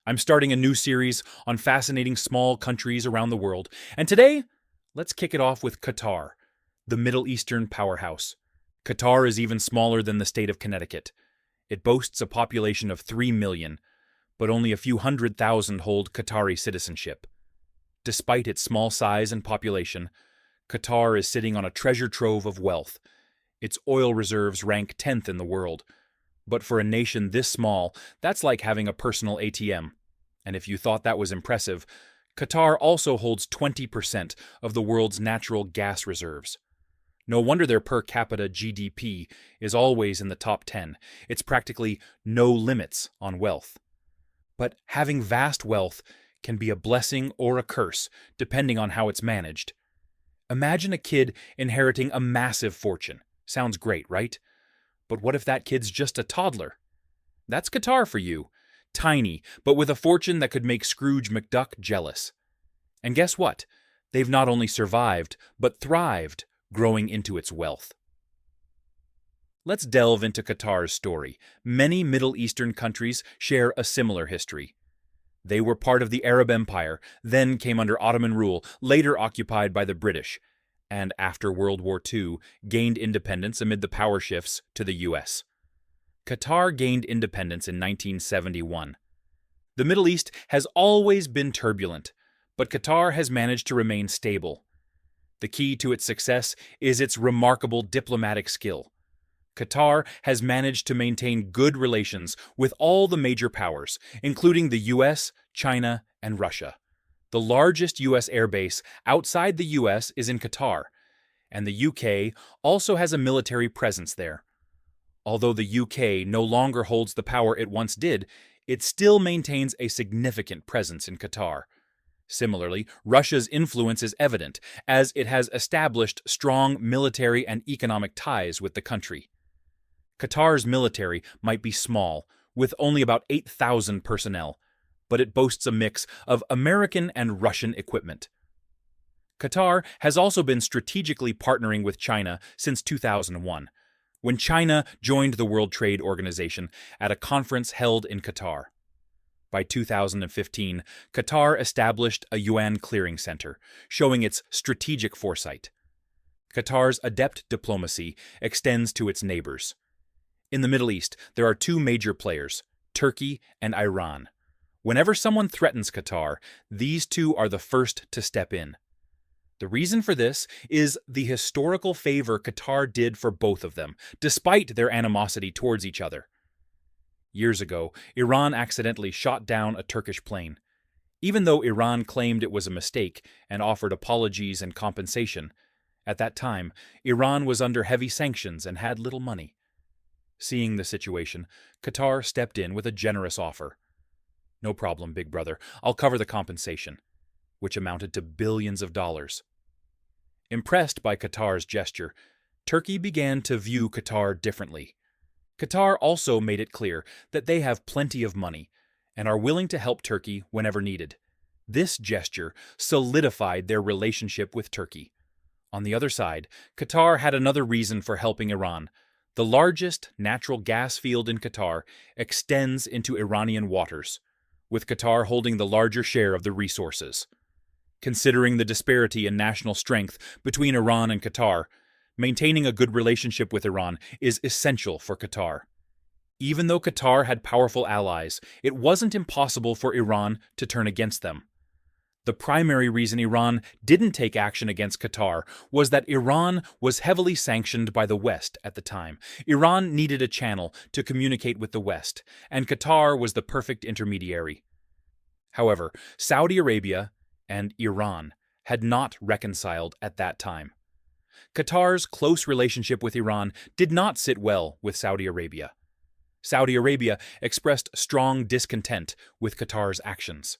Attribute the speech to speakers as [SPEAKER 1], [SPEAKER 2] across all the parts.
[SPEAKER 1] I'm starting a new series on fascinating small countries around the world, and today, let's kick it off with Qatar, the Middle Eastern powerhouse. Qatar is even smaller than the state of Connecticut. It boasts a population of 3 million, but only a few 100,000 hold Qatari citizenship. Despite its small size and population, Qatar is sitting on a treasure trove of wealth. Its oil reserves rank 10th in the world. But for a nation this small, that's like having a personal ATM. And if you thought that was impressive, Qatar also holds 20% of the world's natural gas reserves. No wonder their per capita GDP is always in the top 10. It's practically no limits on wealth. But having vast wealth can be a blessing or a curse, depending on how it's managed. Imagine a kid inheriting a massive fortune. Sounds great, right? But what if that kid's just a toddler? That's Qatar for you. Tiny, but with a fortune that could make Scrooge McDuck jealous. And guess what? They've not only survived, but thrived, growing into its wealth. Let's delve into Qatar's story. Many Middle Eastern countries share a similar history. They were part of the Arab Empire, then came under Ottoman rule, later occupied by the British, and after World War II, gained independence amid the power shifts to the U.S. Qatar gained independence in 1971. The Middle East has always been turbulent, but Qatar has managed to remain stable. The key to its success is its remarkable diplomatic skill. Qatar has managed to maintain good relations with all the major powers, including the U.S., China, and Russia. The largest U.S. airbase outside the U.S. is in Qatar, and the U.K. also has a military presence there. Although the U.K. no longer holds the power it once did, it still maintains a significant presence in Qatar. Similarly, Russia's influence is evident, as it has established strong military and economic ties with the country. Qatar's military might be small, with only about 8,000 personnel, but it boasts a mix of American and Russian equipment. Qatar has also been strategically partnering with China since 2001, when China joined the World Trade Organization at a conference held in Qatar. By 2015, Qatar established a yuan clearing center, showing its strategic foresight. Qatar's adept diplomacy extends to its neighbors. In the Middle East, there are two major players, Turkey and Iran. Whenever someone threatens Qatar, these two are the first to step in. The reason for this is the historical favor Qatar did for both of them, despite their animosity towards each other. Years ago, Iran accidentally shot down a Turkish plane. Even though Iran claimed it was a mistake and offered apologies and compensation, at that time, Iran was under heavy sanctions and had little money. Seeing the situation, Qatar stepped in with a generous offer. "No problem, big brother. I'll cover the compensation," which amounted to billions of dollars. Impressed by Qatar's gesture, Turkey began to view Qatar differently. Qatar also made it clear that they have plenty of money and are willing to help Turkey whenever needed. This gesture solidified their relationship with Turkey. On the other side, Qatar had another reason for helping Iran. The largest natural gas field in Qatar extends into Iranian waters, with Qatar holding the larger share of the resources. Considering the disparity in national strength between Iran and Qatar, maintaining a good relationship with Iran is essential for Qatar. Even though Qatar had powerful allies, it wasn't impossible for Iran to turn against them. The primary reason Iran didn't take action against Qatar was that Iran was heavily sanctioned by the West at the time. Iran needed a channel to communicate with the West, and Qatar was the perfect intermediary. However, Saudi Arabia and Iran had not reconciled at that time. Qatar's close relationship with Iran did not sit well with Saudi Arabia. Saudi Arabia expressed strong discontent with Qatar's actions.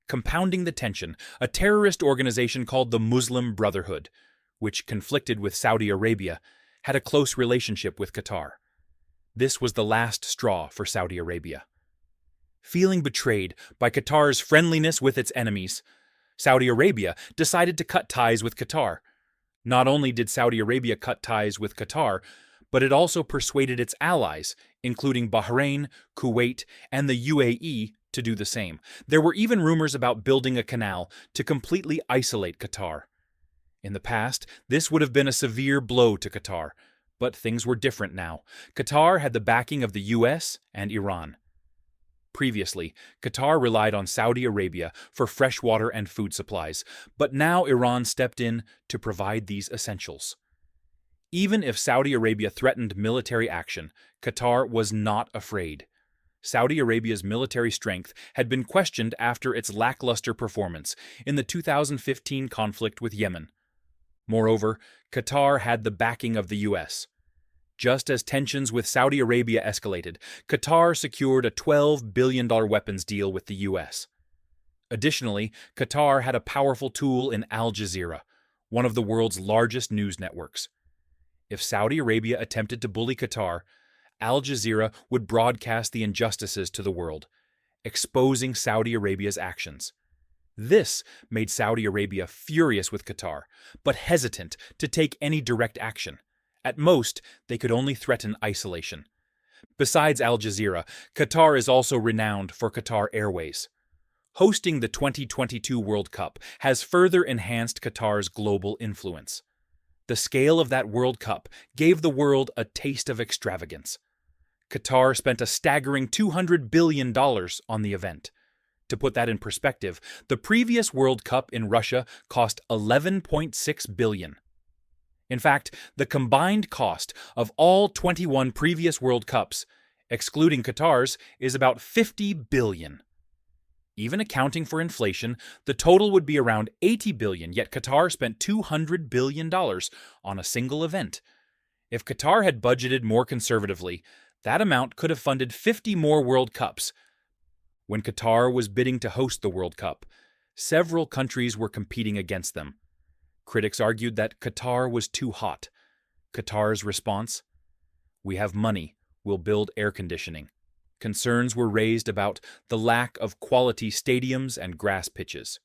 [SPEAKER 1] Compounding the tension, a terrorist organization called the Muslim Brotherhood, which conflicted with Saudi Arabia, had a close relationship with Qatar. This was the last straw for Saudi Arabia. Feeling betrayed by Qatar's friendliness with its enemies, Saudi Arabia decided to cut ties with Qatar. Not only did Saudi Arabia cut ties with Qatar, but it also persuaded its allies, including Bahrain, Kuwait, and the UAE, to do the same. There were even rumors about building a canal to completely isolate Qatar. In the past, this would have been a severe blow to Qatar, but things were different now. Qatar had the backing of the US and Iran. Previously, Qatar relied on Saudi Arabia for fresh water and food supplies, but now Iran stepped in to provide these essentials. Even if Saudi Arabia threatened military action, Qatar was not afraid. Saudi Arabia's military strength had been questioned after its lackluster performance in the 2015 conflict with Yemen. Moreover, Qatar had the backing of the US. Just as tensions with Saudi Arabia escalated, Qatar secured a $12 billion weapons deal with the US. Additionally, Qatar had a powerful tool in Al Jazeera, one of the world's largest news networks. If Saudi Arabia attempted to bully Qatar, Al Jazeera would broadcast the injustices to the world, exposing Saudi Arabia's actions. This made Saudi Arabia furious with Qatar, but hesitant to take any direct action. At most, they could only threaten isolation. Besides Al Jazeera, Qatar is also renowned for Qatar Airways. Hosting the 2022 World Cup has further enhanced Qatar's global influence. The scale of that World Cup gave the world a taste of extravagance. Qatar spent a staggering $200 billion on the event. To put that in perspective, the previous World Cup in Russia cost $11.6 billion. In fact, the combined cost of all 21 previous World Cups, excluding Qatar's, is about $50 billion. Even accounting for inflation, the total would be around $80 billion, yet Qatar spent $200 billion on a single event. If Qatar had budgeted more conservatively, that amount could have funded 50 more World Cups. When Qatar was bidding to host the World Cup, several countries were competing against them. Critics argued that Qatar was too hot. Qatar's response? We have money, we'll build air conditioning. Concerns were raised about the lack of quality stadiums and grass pitches.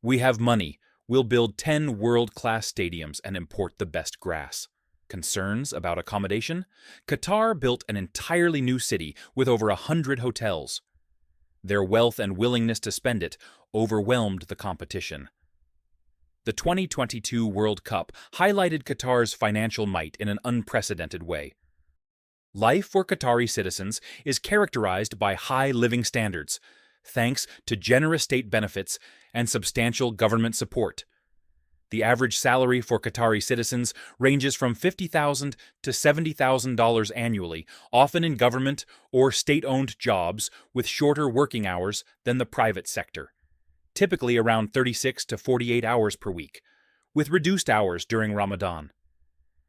[SPEAKER 1] We have money, we'll build 10 world-class stadiums and import the best grass. Concerns about accommodation? Qatar built an entirely new city with over 100 hotels. Their wealth and willingness to spend it overwhelmed the competition. The 2022 World Cup highlighted Qatar's financial might in an unprecedented way. Life for Qatari citizens is characterized by high living standards, thanks to generous state benefits and substantial government support. The average salary for Qatari citizens ranges from $50,000 to $70,000 annually, often in government or state-owned jobs with shorter working hours than the private sector, typically around 36 to 48 hours per week, with reduced hours during Ramadan.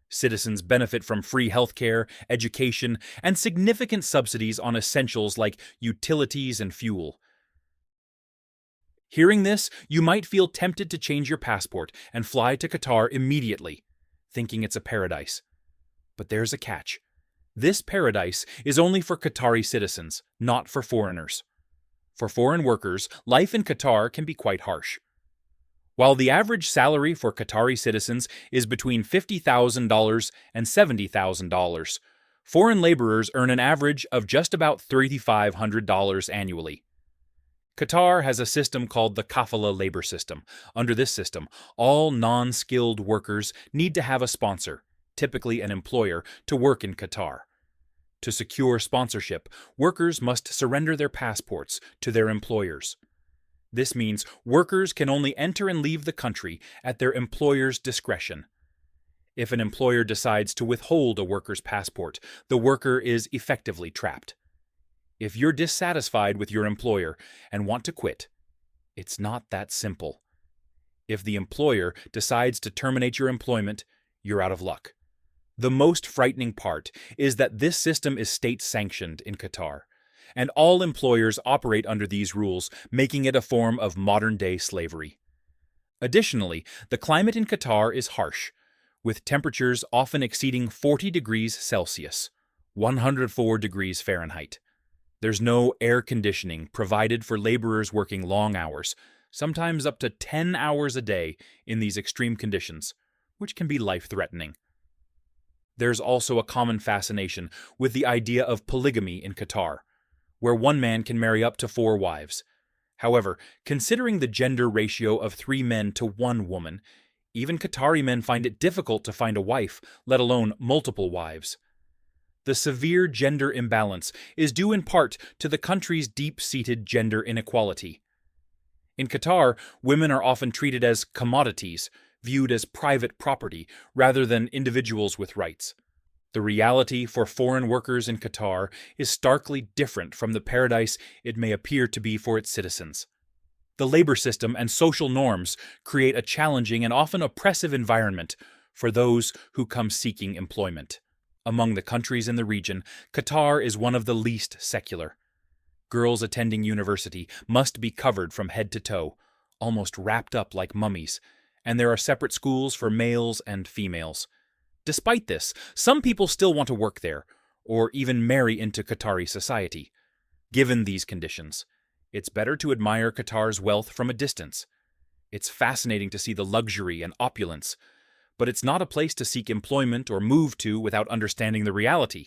[SPEAKER 1] Citizens benefit from free healthcare, education, and significant subsidies on essentials like utilities and fuel. Hearing this, you might feel tempted to change your passport and fly to Qatar immediately, thinking it's a paradise. But there's a catch. This paradise is only for Qatari citizens, not for foreigners. For foreign workers, life in Qatar can be quite harsh. While the average salary for Qatari citizens is between $50,000 and $70,000, foreign laborers earn an average of just about $3,500 annually. Qatar has a system called the kafala labor system. Under this system, all non-skilled workers need to have a sponsor, typically an employer, to work in Qatar. To secure sponsorship, workers must surrender their passports to their employers. This means workers can only enter and leave the country at their employer's discretion. If an employer decides to withhold a worker's passport, the worker is effectively trapped. If you're dissatisfied with your employer and want to quit, it's not that simple. If the employer decides to terminate your employment, you're out of luck. The most frightening part is that this system is state-sanctioned in Qatar, and all employers operate under these rules, making it a form of modern-day slavery. Additionally, the climate in Qatar is harsh, with temperatures often exceeding 40 degrees Celsius, 104 degrees Fahrenheit. There's no air conditioning provided for laborers working long hours, sometimes up to 10 hours a day in these extreme conditions, which can be life-threatening. There's also a common fascination with the idea of polygamy in Qatar. where one man can marry up to 4 wives. However, considering the gender ratio of 3 men to 1 woman, even Qatari men find it difficult to find a wife, let alone multiple wives. The severe gender imbalance is due in part to the country's deep-seated gender inequality. In Qatar, women are often treated as commodities, viewed as private property rather than individuals with rights. The reality for foreign workers in Qatar is starkly different from the paradise it may appear to be for its citizens. The labor system and social norms create a challenging and often oppressive environment for those who come seeking employment. Among the countries in the region, Qatar is one of the least secular. Girls attending university must be covered from head to toe, almost wrapped up like mummies, and there are separate schools for males and females. Despite this, some people still want to work there, or even marry into Qatari society. Given these conditions, it's better to admire Qatar's wealth from a distance. It's fascinating to see the luxury and opulence, but it's not a place to seek employment or move to without understanding the reality.